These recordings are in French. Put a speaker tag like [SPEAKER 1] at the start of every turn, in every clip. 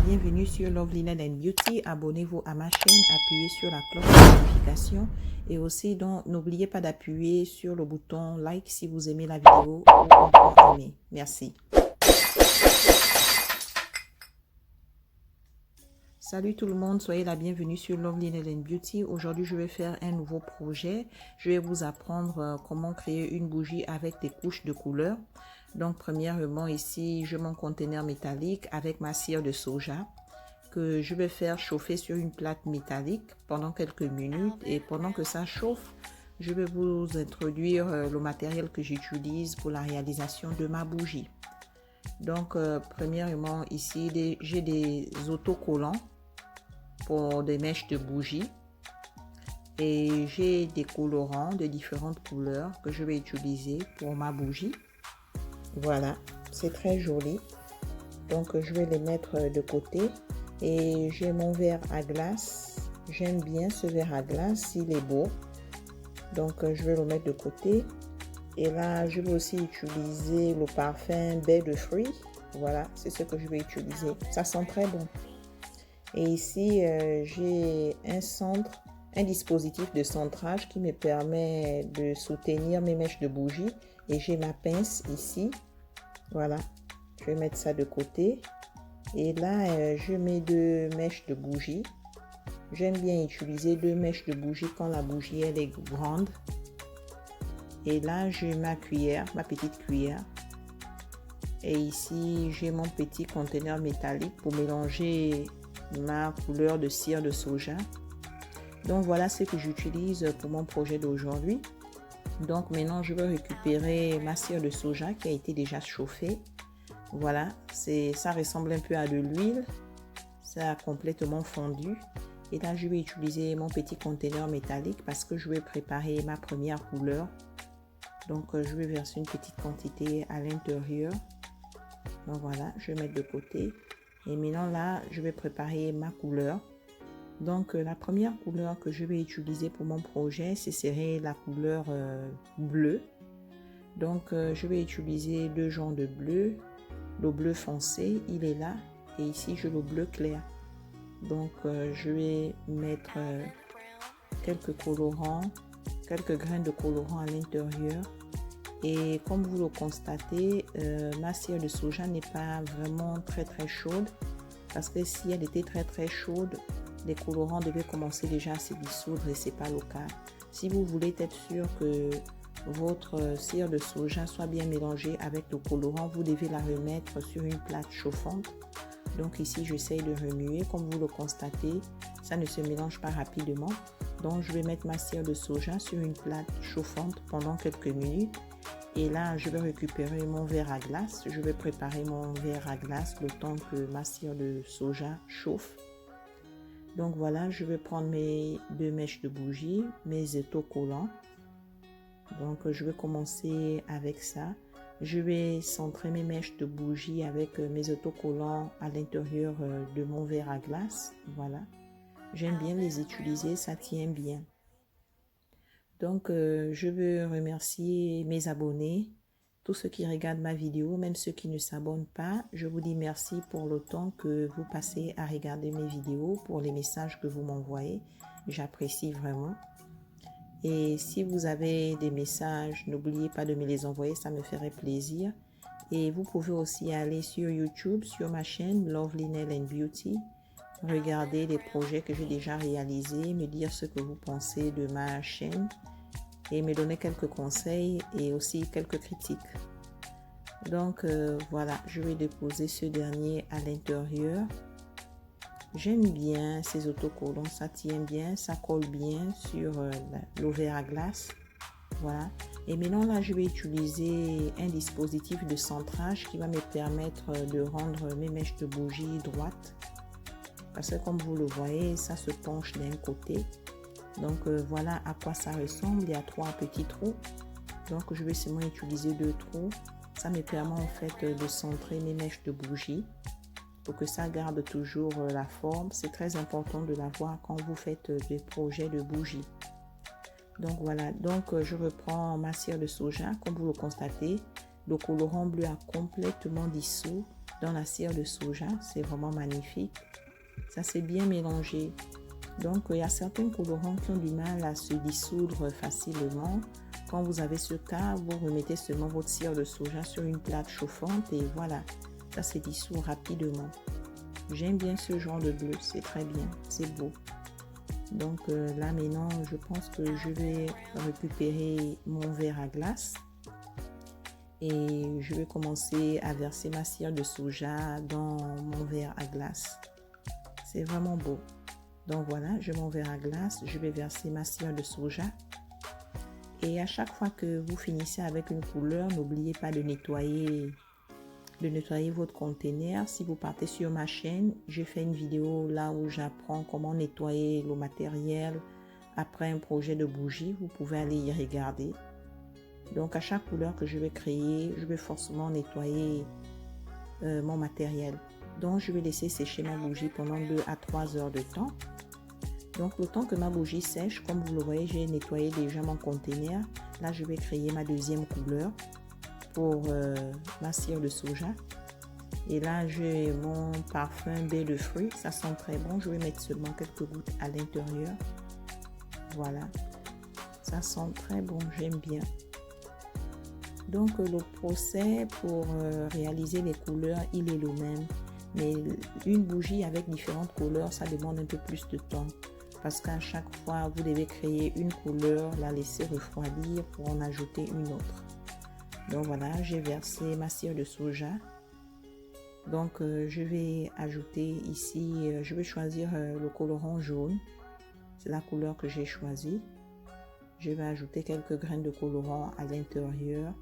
[SPEAKER 1] bienvenue sur Love Linen and Beauty. Abonnez-vous à ma chaîne, appuyez sur la cloche de notification et aussi donc n'oubliez pas d'appuyer sur le bouton like si vous aimez la vidéo ou encore aimer. Merci. Salut tout le monde, soyez la bienvenue sur Love Linen and Beauty. Aujourd'hui, je vais faire un nouveau projet. Je vais vous apprendre comment créer une bougie avec des couches de couleurs. Donc, premièrement, ici, j'ai mon conteneur métallique avec ma cire de soja que je vais faire chauffer sur une plaque métallique pendant quelques minutes. Et pendant que ça chauffe, je vais vous introduire le matériel que j'utilise pour la réalisation de ma bougie. Donc, premièrement, ici, j'ai des autocollants pour des mèches de bougie et j'ai des colorants de différentes couleurs que je vais utiliser pour ma bougie. Voilà, c'est très joli. Donc, je vais les mettre de côté et j'ai mon verre à glace. J'aime bien ce verre à glace, il est beau. Donc, je vais le mettre de côté. Et là, je vais aussi utiliser le parfum baie de fruits. Voilà, c'est ce que je vais utiliser. Ça sent très bon. Et ici, j'ai un dispositif de centrage qui me permet de soutenir mes mèches de bougie. Et j'ai ma pince ici. Voilà, je vais mettre ça de côté. Et là, je mets 2 mèches de bougie. J'aime bien utiliser 2 mèches de bougie quand la bougie elle est grande. Et là, j'ai ma cuillère, ma petite cuillère. Et ici, j'ai mon petit conteneur métallique pour mélanger ma couleur de cire de soja. Donc, voilà ce que j'utilise pour mon projet d'aujourd'hui. Donc, maintenant, je vais récupérer ma cire de soja qui a été déjà chauffée. Voilà, ça ressemble un peu à de l'huile. Ça a complètement fondu. Et là, je vais utiliser mon petit conteneur métallique parce que je vais préparer ma première couleur. Donc, je vais verser une petite quantité à l'intérieur. Donc, voilà, je vais mettre de côté. Et maintenant, là, je vais préparer ma couleur. Donc, la première couleur que je vais utiliser pour mon projet, ce serait la couleur bleue. Donc, je vais utiliser 2 genres de bleu. Le bleu foncé, il est là. Et ici, j'ai le bleu clair. Donc, je vais mettre quelques colorants, quelques grains de colorant à l'intérieur. Et comme vous le constatez, ma cire de soja n'est pas vraiment très chaude. Parce que si elle était très chaude, les colorants devaient commencer déjà à se dissoudre et ce n'est pas le cas. Si vous voulez être sûr que votre cire de soja soit bien mélangée avec le colorant, vous devez la remettre sur une plaque chauffante. Donc ici, j'essaye de remuer. Comme vous le constatez, ça ne se mélange pas rapidement. Donc, je vais mettre ma cire de soja sur une plaque chauffante pendant quelques minutes. Et là, je vais récupérer mon verre à glace. Je vais préparer mon verre à glace le temps que ma cire de soja chauffe. Donc voilà, je vais prendre mes 2 mèches de bougie, mes autocollants. Donc je vais commencer avec ça. Je vais centrer mes mèches de bougie avec mes autocollants à l'intérieur de mon verre à glace. Voilà, j'aime bien les utiliser, ça tient bien. Donc je veux remercier mes abonnés, tous ceux qui regardent ma vidéo, même ceux qui ne s'abonnent pas. Je vous dis merci pour le temps que vous passez à regarder mes vidéos, pour les messages que vous m'envoyez. J'apprécie vraiment. Et si vous avez des messages, n'oubliez pas de me les envoyer, ça me ferait plaisir. Et vous pouvez aussi aller sur YouTube, sur ma chaîne Love Linen and Beauty. Regardez les projets que j'ai déjà réalisés, me dire ce que vous pensez de ma chaîne et me donner quelques conseils et aussi quelques critiques. Donc voilà, je vais déposer ce dernier à l'intérieur. J'aime bien ces autocollants, ça tient bien, ça colle bien sur le verre à glace. Voilà. Et maintenant là, je vais utiliser un dispositif de centrage qui va me permettre de rendre mes mèches de bougie droites. Parce que comme vous le voyez, ça se penche d'un côté. Donc voilà à quoi ça ressemble. Il y a 3 petits trous. Donc je vais seulement utiliser 2 trous. Ça me permet en fait de centrer mes mèches de bougie pour que ça garde toujours la forme. C'est très important de l'avoir quand vous faites des projets de bougie. Donc voilà, donc je reprends ma cire de soja. Comme vous le constatez, le colorant bleu a complètement dissous. dans la cire de soja. C'est vraiment magnifique. Ça s'est bien mélangé. Donc, il y a certains colorants qui ont du mal à se dissoudre facilement. Quand vous avez ce cas, vous remettez seulement votre cire de soja sur une plaque chauffante et voilà, ça se dissout rapidement. J'aime bien ce genre de bleu, c'est très bien, c'est beau. Donc là maintenant, je pense que je vais récupérer mon verre à glace et je vais commencer à verser ma cire de soja dans mon verre à glace. C'est vraiment beau. Donc voilà, j'ai mon verre à glace, je vais verser ma cire de soja. Et à chaque fois que vous finissez avec une couleur, n'oubliez pas de nettoyer votre conteneur. Si vous partez sur ma chaîne, j'ai fait une vidéo là où j'apprends comment nettoyer le matériel après un projet de bougie. Vous pouvez aller y regarder. Donc à chaque couleur que je vais créer, je vais forcément nettoyer mon matériel. Donc je vais laisser sécher ma bougie pendant 2 à 3 heures de temps. Donc le temps que ma bougie sèche, comme vous le voyez, j'ai nettoyé déjà mon conteneur. Là je vais créer ma deuxième couleur pour ma cire de soja. Et là j'ai mon parfum baie de fruits, ça sent très bon. Je vais mettre seulement quelques gouttes à l'intérieur. Voilà, ça sent très bon, j'aime bien. Donc le procès pour réaliser les couleurs, il est le même. Mais une bougie avec différentes couleurs, ça demande un peu plus de temps. Parce qu'à chaque fois, vous devez créer une couleur, la laisser refroidir pour en ajouter une autre. Donc voilà, j'ai versé ma cire de soja. Donc je vais ajouter ici, je vais choisir le colorant jaune. C'est la couleur que j'ai choisie. Je vais ajouter quelques graines de colorant à l'intérieur.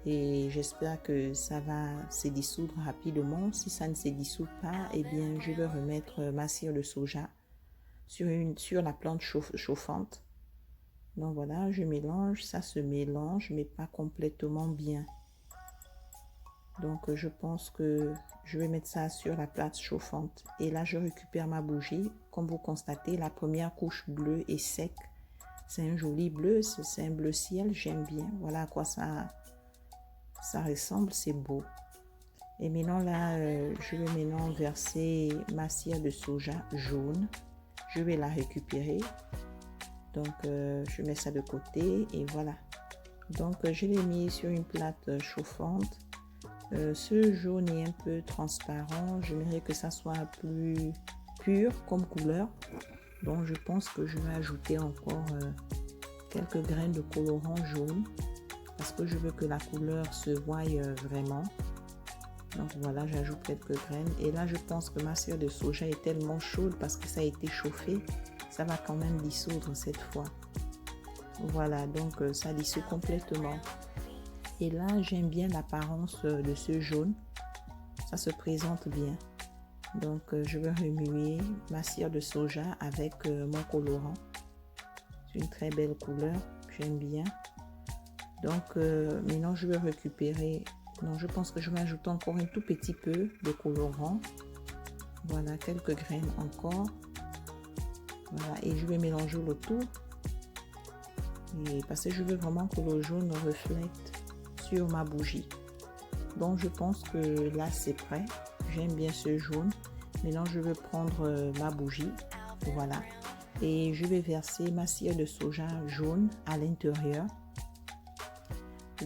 [SPEAKER 1] Et j'espère que ça va se dissoudre rapidement. Si ça ne se dissout pas, eh bien je vais remettre ma cire de soja sur la plante chauffante. Donc voilà, je mélange, ça se mélange mais pas complètement bien. Donc je pense que je vais mettre ça sur la plate chauffante. Et là je récupère ma bougie. Comme vous constatez, la première couche bleue est sec. C'est un joli bleu, c'est un bleu ciel, j'aime bien. Voilà à quoi ça ressemble, c'est beau. Et maintenant là, je vais maintenant verser ma cire de soja jaune. Je vais la récupérer. Donc je mets ça de côté et voilà. Donc je l'ai mis sur une plate chauffante. Ce jaune est un peu transparent. J'aimerais que ça soit plus pur comme couleur. Donc je pense que je vais ajouter encore quelques graines de colorant jaune. Parce que je veux que la couleur se voie vraiment. Donc voilà, j'ajoute quelques graines. Et là, je pense que ma cire de soja est tellement chaude parce que ça a été chauffé. Ça va quand même dissoudre cette fois. Voilà, donc ça dissout complètement. Et là, j'aime bien l'apparence de ce jaune. Ça se présente bien. Donc je vais remuer ma cire de soja avec mon colorant. C'est une très belle couleur. J'aime bien. Donc maintenant je vais récupérer, non je pense que je vais ajouter encore un tout petit peu de colorant. Voilà, quelques graines encore. Voilà, et je vais mélanger le tout. Et parce que je veux vraiment que le jaune reflète sur ma bougie. Donc je pense que là c'est prêt. J'aime bien ce jaune. Maintenant je vais prendre ma bougie. Voilà. Et je vais verser ma cire de soja jaune à l'intérieur.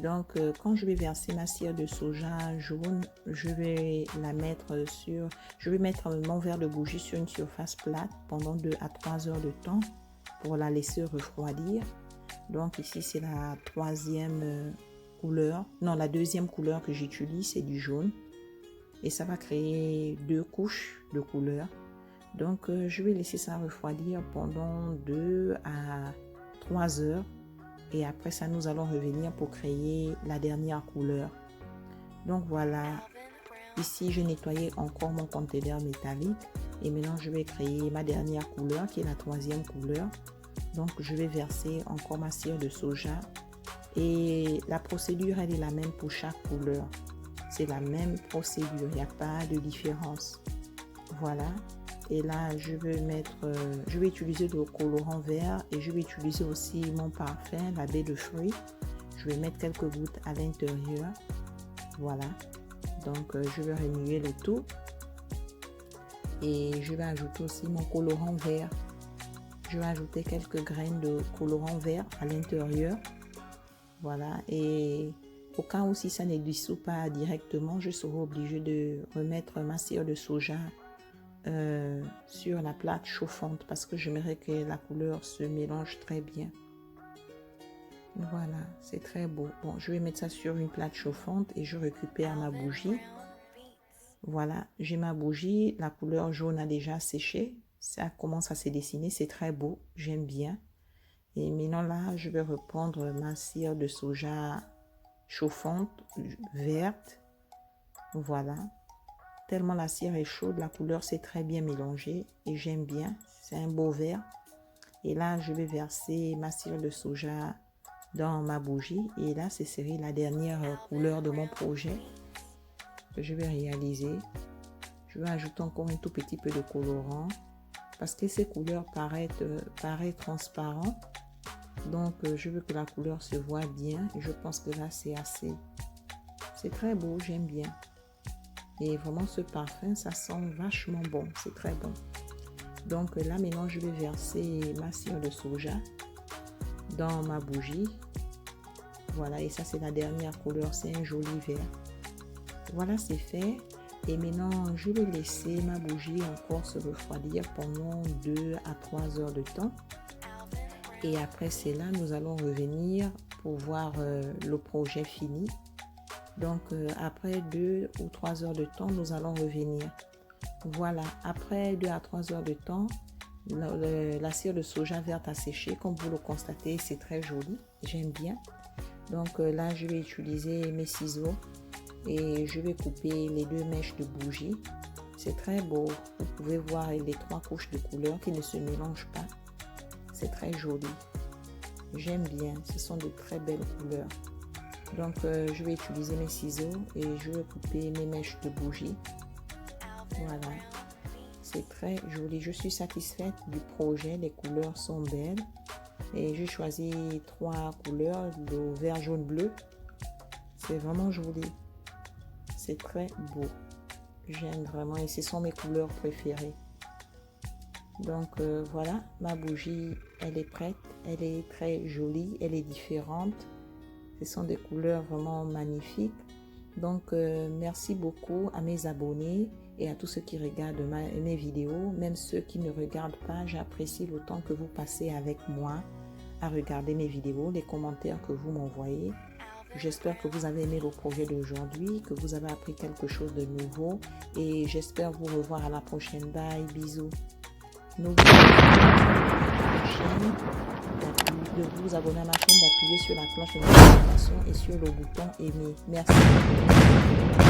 [SPEAKER 1] Donc quand je vais verser ma cire de soja jaune, je vais la mettre sur, je vais mettre mon verre de bougie sur une surface plate pendant 2 à 3 heures de temps pour la laisser refroidir. Donc ici c'est la troisième couleur, non la deuxième couleur que j'utilise, c'est du jaune et ça va créer 2 couches de couleurs. Donc je vais laisser ça refroidir pendant 2 à 3 heures. Et après ça, nous allons revenir pour créer la dernière couleur. Donc voilà, ici j'ai nettoyé encore mon conteneur métallique. Et maintenant je vais créer ma dernière couleur qui est la troisième couleur. Donc je vais verser encore ma cire de soja. Et la procédure elle est la même pour chaque couleur. C'est la même procédure, il n'y a pas de différence. Voilà. Et là, je vais utiliser le colorant vert et je vais utiliser aussi mon parfum, la baie de fruits. Je vais mettre quelques gouttes à l'intérieur. Voilà. Donc je vais remuer le tout. Et je vais ajouter aussi mon colorant vert. Je vais ajouter quelques graines de colorant vert à l'intérieur. Voilà. Et au cas où si ça ne dissout pas directement, je serai obligée de remettre ma cire de soja sur la plaque chauffante parce que j'aimerais que la couleur se mélange très bien. Voilà, c'est très beau. Bon, je vais mettre ça sur une plaque chauffante et je récupère ma bougie. Voilà, j'ai ma bougie. La couleur jaune a déjà séché. Ça commence à se dessiner. C'est très beau. J'aime bien. Et maintenant là, je vais reprendre ma cire de soja chauffante, verte. Voilà. Tellement la cire est chaude, la couleur s'est très bien mélangée. Et j'aime bien. C'est un beau vert. Et là, je vais verser ma cire de soja dans ma bougie. Et là, ce serait la dernière couleur de mon projet que je vais réaliser. Je vais ajouter encore un tout petit peu de colorant parce que ces couleurs paraissent transparentes. Donc je veux que la couleur se voit bien et je pense que là c'est assez. C'est très beau, j'aime bien. Et vraiment ce parfum, ça sent vachement bon, c'est très bon. Donc là maintenant je vais verser ma cire de soja dans ma bougie. Voilà, et ça c'est la dernière couleur, c'est un joli vert. Voilà, c'est fait. Et maintenant, je vais laisser ma bougie encore se refroidir pendant 2 à 3 heures de temps. Et après cela, nous allons revenir pour voir le projet fini. Donc, après 2 ou 3 heures de temps, nous allons revenir. Voilà, après 2 à 3 heures de temps, la cire de soja verte a séché. Comme vous le constatez, c'est très joli. J'aime bien. Donc là, je vais utiliser mes ciseaux. Et je vais couper les 2 mèches de bougie. C'est très beau. Vous pouvez voir les 3 couches de couleurs qui ne se mélangent pas. C'est très joli. J'aime bien. Ce sont de très belles couleurs. Donc, je vais utiliser mes ciseaux et je vais couper mes mèches de bougie. Voilà. C'est très joli. Je suis satisfaite du projet. Les couleurs sont belles. Et j'ai choisi 3 couleurs, le vert, jaune, bleu. C'est vraiment joli. C'est très beau. J'aime vraiment et ce sont mes couleurs préférées. Donc voilà, ma bougie, elle est prête. Elle est très jolie, elle est différente. Ce sont des couleurs vraiment magnifiques. Donc merci beaucoup à mes abonnés et à tous ceux qui regardent mes vidéos. Même ceux qui ne regardent pas, j'apprécie le temps que vous passez avec moi à regarder mes vidéos, les commentaires que vous m'envoyez. J'espère que vous avez aimé le projet d'aujourd'hui, que vous avez appris quelque chose de nouveau et j'espère vous revoir à la prochaine. Bye, bisous. N'oubliez pas de vous abonner à ma chaîne, d'appuyer sur la cloche de notification et sur le bouton aimer. Merci.